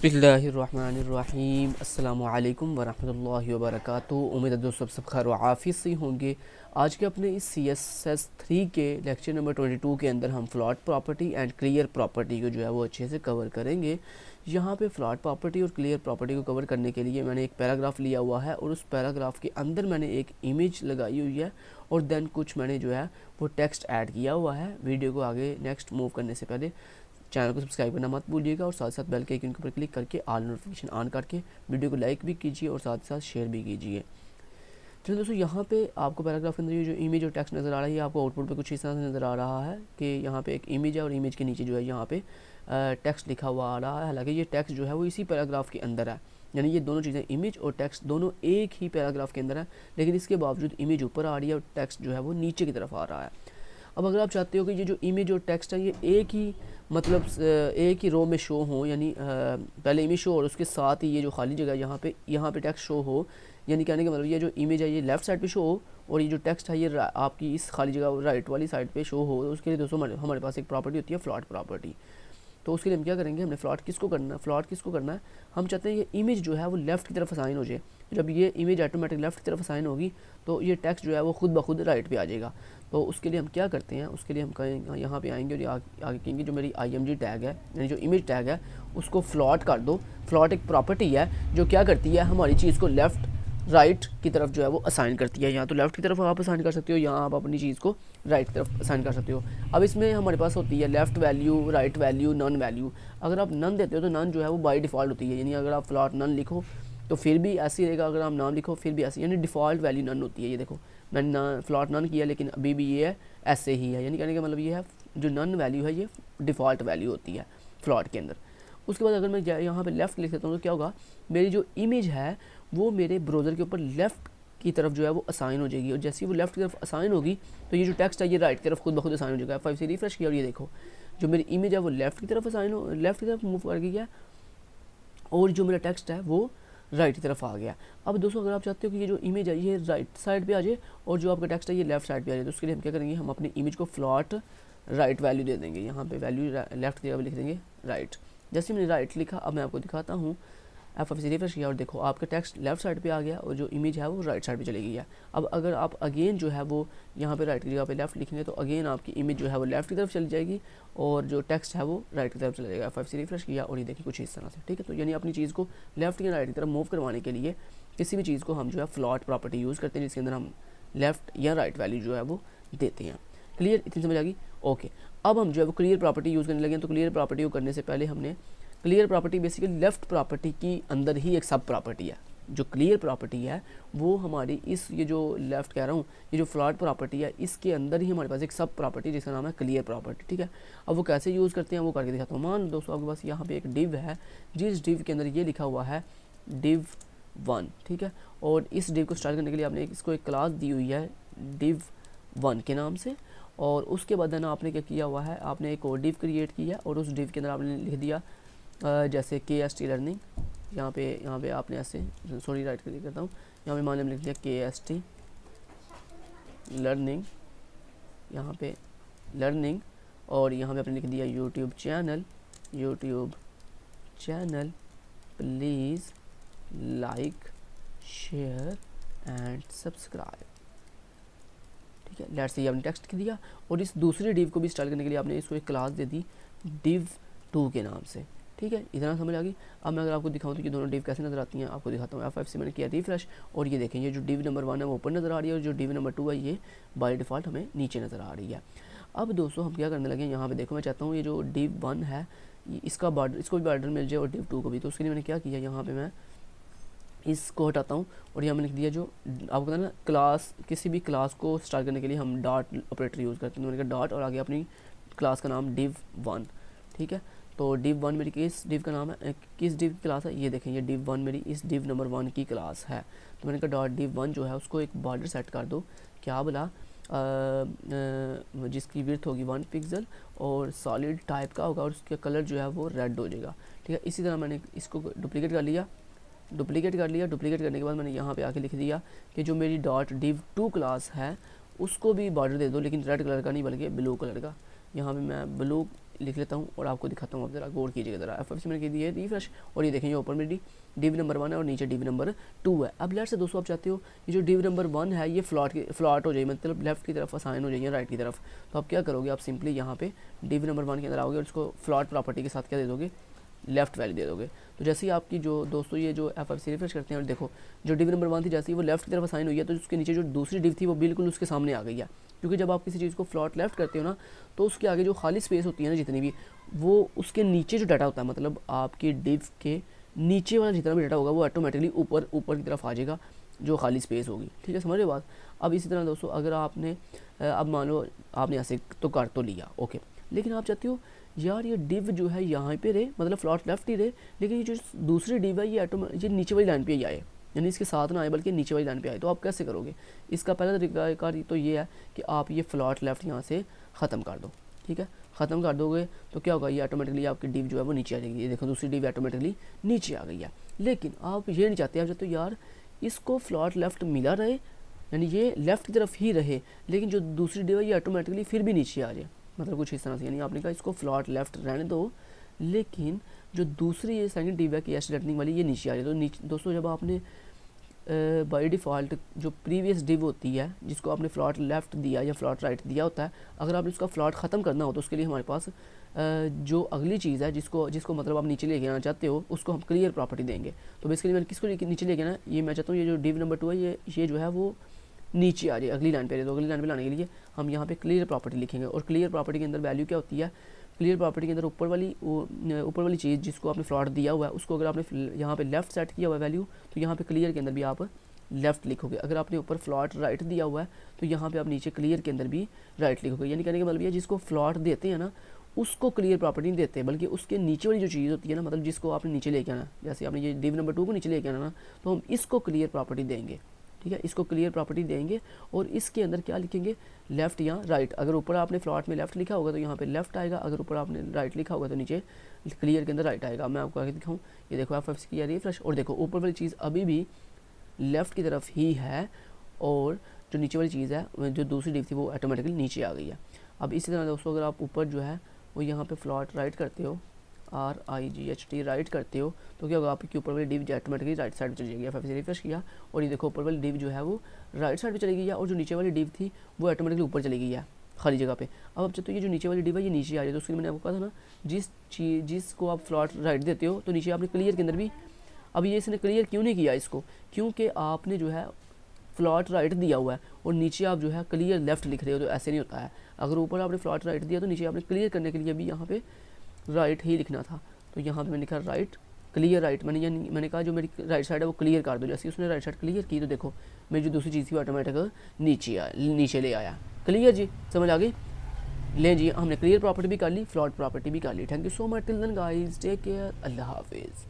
बिस्मिल्लाहिर्रहमानिर्रहीम अस्सलामु अलैकुम वरहमतुल्लाहि वबरकातुहू। उम्मीद है दोस्तों सब खैर व आफियत से होंगे। आज के अपने इस CSS3 के लेक्चर नंबर 22 के अंदर हम float property and clear property को जो है वो अच्छे से कवर करेंगे। यहाँ पे फ्लॉट प्रॉपर्टी और क्लियर प्रॉपर्टी को कवर करने के लिए मैंने एक पैराग्राफ लिया हुआ है और उस पैराग्राफ के अंदर मैंने एक इमेज लगाई हुई है और देन कुछ मैंने जो है वो टेक्स्ट ऐड किया हुआ है। वीडियो को आगे नेक्स्ट मूव करने से पहले चैनल को सब्सक्राइब करना मत भूलिएगा और साथ साथ बेल के आइकन के ऊपर क्लिक करके ऑल नोटिफिकेशन ऑन करके वीडियो को लाइक भी कीजिए और साथ साथ शेयर भी कीजिए। चलिए दोस्तों, यहाँ पे आपको पैराग्राफ के अंदर ये जो इमेज और टेक्स्ट नज़र आ रही है, आपको आउटपुट पे कुछ इस तरह से नज़र आ रहा है कि यहाँ पे एक इमेज है और इमेज के नीचे जो है यहाँ पे टेक्स्ट लिखा हुआ आ रहा है। हालांकि ये टेक्स्ट जो है वो इसी पैराग्राफ के अंदर है, यानी ये दोनों चीज़ें इमेज और टेक्स्ट दोनों एक ही पैराग्राफ के अंदर है, लेकिन इसके बावजूद इमेज ऊपर आ रही है और टेक्स्ट जो है वो नीचे की तरफ आ रहा है। अब अगर आप चाहते हो कि ये जो इमेज और टेक्स्ट है ये एक ही मतलब एक ही रो में शो हो, यानी पहले इमेज शो और उसके साथ ही ये जो खाली जगह यहाँ पे टेक्स्ट शो हो, यानी कहने का मतलब ये जो इमेज है ये लेफ़्ट साइड पे शो हो और ये जो टेक्स्ट है ये आपकी इस खाली जगह राइट वाली साइड पे शो हो, तो उसके लिए दोस्तों हमारे पास एक प्रॉपर्टी होती है फ्लॉट प्रॉपर्टी। तो उसके लिए हम क्या करेंगे, हमने फ्लॉट किसको करना है, हम चाहते हैं ये इमेज जो है वो लेफ़्ट की तरफ असाइन हो जाए। जब ये इमेज ऑटोमेटिक लेफ़्ट की तरफ असाइन होगी तो ये टेक्स्ट जो है वो खुद ब खुद राइट पे आ जाएगा। तो उसके लिए हम क्या करते हैं, उसके लिए हम कहेंगे यहाँ पे आएंगे और आगे कहेंगे जो मेरी IMG टैग है यानी जो इमेज टैग है उसको फ्लॉट कर दो। फ्लॉट एक प्रॉपर्टी है जो क्या करती है, हमारी चीज़ को लेफ़्ट राइट की तरफ जो है वो असाइन करती है। यहाँ तो लेफ़्ट की तरफ आप असाइन कर सकते हो, यहाँ आप अपनी चीज़ को राइट की तरफ असाइन कर सकते हो। अब इसमें हमारे पास होती है left value, right value, none value. अगर आप नन देते हो तो नन जो है वो बाय डिफ़ॉल्ट होती है, यानी अगर आप फ्लॉट नन लिखो तो फिर भी ऐसी रहेगा, अगर आप नाम लिखो फिर भी ऐसी, यानी डिफ़ॉल्ट वैल्यू नन होती है। ये देखो मैंने फ्लॉट नन किया लेकिन अभी भी ये है ऐसे ही है, यानी कहने का मतलब ये है जो नन वैल्यू है ये डिफ़ॉल्ट वैल्यू होती है फ्लॉट के अंदर। उसके बाद अगर मैं यहाँ पे लेफ़्ट लिख देता हूँ तो क्या होगा, मेरी जो इमेज है वो मेरे ब्राउज़र के ऊपर लेफ़्ट की तरफ जो है वो असाइन हो जाएगी और जैसे ही वो लेफ़्ट की तरफ असाइन होगी तो ये जो टेक्स्ट है ये राइट की तरफ खुद ब खुद असाइन हो जाएगा। F5 से रिफ्रेश किया और ये देखो जो मेरी इमेज है वो लेफ़्ट की तरफ मूव कर गई है और जो मेरा टेक्स्ट है वो राइट की तरफ आ गया। अब दोस्तों अगर आप चाहते हो कि ये जो इमेज है ये राइट साइड पे आ जाए और जो आपका टेक्स्ट है ये लेफ्ट साइड पे आ जाए, तो उसके लिए हम क्या करेंगे, हम अपनी इमेज को फ्लॉट राइट वैल्यू दे देंगे। यहाँ पे वैल्यू लेफ्ट की जगह लिख देंगे राइट। जैसे मैंने राइट लिखा, अब मैं आपको दिखाता हूँ, F5 से रिफ्रेश किया और देखो आपका टेक्स्ट लेफ्ट साइड पे आ गया और जो इमेज है वो राइट साइड पे चली गई है। अब अगर आप अगेन जो है वो यहाँ पे राइट की जगह पे लेफ्ट लिखेंगे तो अगेन आपकी इमेज जो है वो लेफ्ट की तरफ चली जाएगी और जो टेक्स्ट है वो राइट की तरफ चला जाएगा। F5 से रिफ्रेश किया और ये देखिए कुछ इस तरह से, ठीक है। तो यानी अपनी चीज़ को लेफ्ट या राइट की तरफ मूव करवाने के लिए किसी भी चीज़ को हम जो है फ्लॉट प्रॉपर्टी यूज़ करते हैं, जिसके अंदर हम लेफ्ट या राइट वैल्यू जो है वो देते हैं। क्लियर, इतनी समझ आ गई? ओके। अब हम जो है वो क्लियर प्रॉपर्टी यूज़ करने लगे। तो क्लियर प्रॉपर्टी को करने से पहले हमने clear property basically left property की अंदर ही एक सब प्रॉपर्टी है। जो क्लियर प्रॉपर्टी है वो हमारी इस ये जो लेफ़्ट कह रहा हूँ ये जो फ्लॉट प्रॉपर्टी है इसके अंदर ही हमारे पास एक सब प्रॉपर्टी जिसका नाम है क्लियर प्रॉपर्टी, ठीक है। अब वो कैसे यूज़ करते हैं वो करके दिखाता हूँ। मान लो दोस्तों आपके पास यहाँ पे एक डिव है, जिस डिव के अंदर ये लिखा हुआ है div1, ठीक है। और इस डिव को स्टार्ट करने के लिए आपने इसको एक क्लास दी हुई है div1 के नाम से, और उसके बाद ना आपने क्या किया हुआ है, आपने एक और डिव क्रिएट किया और उस डिव के अंदर आपने लिख दिया जैसे KST लर्निंग। यहाँ पे आपने ऐसे सॉरी राइट क्लिक करता हूँ, यहाँ पे मान लिया लिख दिया KST लर्निंग, यहाँ पे लर्निंग, और यहाँ पे आपने लिख दिया YouTube channel please like share and subscribe, ठीक है। लेट्स से आपने टेक्स्ट दिया और इस दूसरी डिव को भी स्टाइल करने के लिए आपने इसको एक क्लास दे दी div2 के नाम से, ठीक है। इतना समझ आ गई। अब मैं अगर आपको दिखाऊँ तो ये दोनों डिव कैसे नज़र आती हैं आपको दिखाता हूँ। F5 से मैंने किया रिफ्रेश और ये देखें ये जो डिव नंबर 1 है वो ऊपर नज़र आ रही है और जो डिव नंबर 2 है ये बाय डिफ़ॉल्ट हमें नीचे नज़र आ रही है। अब दोस्तों हम क्या करने लगे, यहाँ पे देखो मैं चाहता हूँ ये जो div1 है इसका बॉर्डर, इसको भी बॉर्डर मिल जाए और div2 को भी। तो उसके लिए मैंने क्या किया, यहाँ पे मैं इसको हटाता हूँ और यहाँ मैंने लिख दिया जो आपको पता है ना क्लास, किसी भी क्लास को स्टार्ट करने के लिए हम डॉट ऑपरेटर यूज़ करते हैं। तो मैंने कहा डॉट और आगे अपनी क्लास का नाम div1, ठीक है। तो div1 मेरी किस डिव का नाम है, किस डिव की क्लास है, ये देखें ये div1 मेरी इस डिव नंबर 1 की क्लास है। तो मैंने कहा डॉट div1 जो है उसको एक बॉर्डर सेट कर दो, क्या बोला, जिसकी विड्थ होगी 1 पिक्सल और सॉलिड टाइप का होगा और उसका कलर जो है वो रेड हो जाएगा, ठीक है। इसी तरह मैंने इसको डुप्लीकेट कर लिया। डुप्लीकेट करने के बाद मैंने यहाँ पे आके लिख दिया कि जो मेरी डॉट div2 क्लास है उसको भी बॉर्डर दे दो, लेकिन रेड कलर का नहीं बल्कि ब्लू कलर का। यहाँ पे मैं ब्लू लिख लेता हूँ और आपको दिखाता हूँ, आप ज़रा गौर कीजिएगा ज़रा। FFC मैंने की दी है रिफ्रेश, और ये देखें ये ऊपर में div नंबर 1 है और नीचे div नंबर 2 है। अब लेट से दोस्तों आप चाहते हो ये जो div नंबर 1 है ये फ्लॉट हो जाए, मतलब लेफ्ट की तरफ असाइन हो जाइए राइट की तरफ। तो आप क्या करोगे, आप सिंपली यहाँ पे div नंबर 1 के अंदर आओगे और इसको फ्लॉट प्रॉपर्टी के साथ क्या दे दोगे, लेफ्ट वैल्यू दे दोगे। तो जैसे ही आपकी जो दोस्तों ये जो FFC रिफ्रेश करते हैं और देखो जो div नंबर 1 थी जैसे ही वो लेफ्ट की तरफ असाइन हुई है तो उसके नीचे जो दूसरी div थी वो बिल्कुल उसके सामने आ गई है। क्योंकि जब आप किसी चीज़ को फ्लॉट लेफ्ट करते हो ना तो उसके आगे जो खाली स्पेस होती है ना जितनी भी, वो उसके नीचे जो डाटा होता है, मतलब आपकी div के नीचे वाला जितना भी डाटा होगा वो ऑटोमेटिकली ऊपर की तरफ आ जाएगा जो खाली स्पेस होगी। ठीक है, समझ रहे बात। अब इसी तरह दोस्तों अगर आपने अब मान लो आपने ऐसे तो कर तो लिया ओके, लेकिन आप चाहते हो यार ये div जो है यहाँ पे रहे, मतलब फ्लॉट लेफ्ट ही रहे, लेकिन ये जो दूसरी div है ये नीचे वाली लाइन पे ही आए, यानी इसके साथ ना आए बल्कि नीचे वाली लाइन पे आए। तो आप कैसे करोगे, इसका पहला तरीका तो ये है कि आप ये फ्लॉट लेफ्ट यहाँ से ख़त्म कर दो। ठीक है, ख़त्म कर दोगे तो क्या होगा, ये ऑटोमेटिकली आपकी div जो है वो नीचे आ जाएगी। ये देखो दूसरी div ऑटोमेटिकली नीचे आ गई है। लेकिन आप ये नहीं चाहते, आप चाहते हो यार इसको फ्लॉट लेफ्ट मिला रहे, यानी ये लेफ्ट की तरफ ही रहे, लेकिन जो दूसरी div है ये ऑटोमेटिकली फिर भी नीचे आ जाए, मतलब कुछ इस तरह से। यानी आपने कहा इसको फ्लॉट लेफ्ट रहने दो, लेकिन जो दूसरी ये सेकंड div है कि एस लेटनिंग वाली ये नीचे आ जाए। तो नीचे दोस्तों जब आपने बाय डिफ़ॉल्ट जो प्रीवियस div होती है जिसको आपने फ्लॉट लेफ्ट दिया या फ्लॉट राइट दिया होता है, अगर आपने उसका फ्लॉट ख़त्म करना हो तो उसके लिए हमारे पास जो अगली चीज़ है जिसको मतलब आप नीचे लेके आना चाहते हो उसको हम क्लियर प्रॉपर्टी देंगे। तो बेसिकली मैंने किसको नीचे लेके आना, ये मैं चाहता हूँ ये जो div नंबर 2 है ये जो है वो नीचे आ जाए अगली लाइन पे। तो अगली लाइन पे लाने के लिए हम यहाँ पे क्लियर प्रॉपर्टी लिखेंगे, और क्लियर प्रॉपर्टी के अंदर वैल्यू क्या होती है, क्लियर प्रॉपर्टी के अंदर ऊपर वाली चीज़ जिसको आपने फ्लॉट दिया हुआ है उसको अगर आपने यहाँ पे लेफ्ट सेट किया हुआ है वैल्यू, तो यहाँ पे क्लियर के अंदर भी आप लेफ्ट लिखोगे। अगर आपने ऊपर फ्लॉट राइट दिया हुआ है तो यहाँ पे आप नीचे क्लियर के अंदर भी राइट लिखोगे। यानी कहने का मतलब ये जिसको फ्लॉट देते हैं ना उसको क्लियर प्रॉपर्टी नहीं देते, बल्कि उसके नीचे वाली जो चीज़ होती है ना, मतलब जिसको आपने नीचे लेके आना, जैसे आपने ये div नंबर 2 को नीचे लेके आना ना, तो हम इसको क्लियर प्रॉपर्टी देंगे। ठीक है, इसको क्लियर प्रॉपर्टी देंगे और इसके अंदर क्या लिखेंगे, लेफ्ट या राइट। अगर ऊपर आपने फ्लॉट में लेफ्ट लिखा होगा तो यहाँ पे लेफ्ट आएगा, अगर ऊपर आपने राइट लिखा होगा तो नीचे क्लियर के अंदर राइट आएगा। मैं आपको आगे दिखाऊँ, ये देखो FFC की रिफ्रेश, और देखो ऊपर वाली चीज़ अभी भी लेफ़्ट की तरफ ही है और जो नीचे वाली चीज़ है जो दूसरी div थी वो ऑटोमेटिकली नीचे आ गई है। अब इसी तरह दोस्तों अगर आप ऊपर जो है वो यहाँ पे फ्लॉट राइट करते हो, RIGHT राइट करते हो, तो क्या होगा, आपकी ऊपर वाली div ऑटोमेटिकली राइट साइड पे चली जाएगी। FFC रिफ्रेश किया और ये देखो ऊपर वाली div जो है वो राइट साइड पे चली गई है, और जो नीचे वाली div थी वो ऑटोमेटिकली ऊपर चली गई है खाली जगह पे। अब आप चाहते हो ये जो नीचे वाली div है ये नीचे आ जाए, तो उसके लिए मैंने आपको कहा था ना जिसको आप फ्लॉट राइट देते हो तो नीचे आपने क्लियर के अंदर भी, अब ये इसने क्लियर क्यों नहीं किया इसको, क्योंकि आपने जो है फ्लॉट राइट दिया हुआ है और नीचे आप जो है क्लियर लेफ्ट लिख रहे हो, तो ऐसे नहीं होता है। अगर ऊपर आपने फ्लॉट राइट दिया तो नीचे आपने क्लियर करने के लिए भी यहाँ पे राइट ही लिखना था। तो यहाँ पे मैंने लिखा राइट क्लियर राइट, मैंने कहा जो मेरी राइट साइड है वो क्लियर कर दो। जैसे उसने राइट साइड क्लियर की तो देखो मेरी जो दूसरी चीज़ थी वो ऑटोमेटिक नीचे ले आया। क्लियर जी, समझ आ गई। लें जी, हमने क्लियर प्रॉपर्टी भी कर ली, फ्लॉट प्रॉपर्टी भी कर ली। Thank you so much, till then guys, take care, अल्लाह हाफिज़।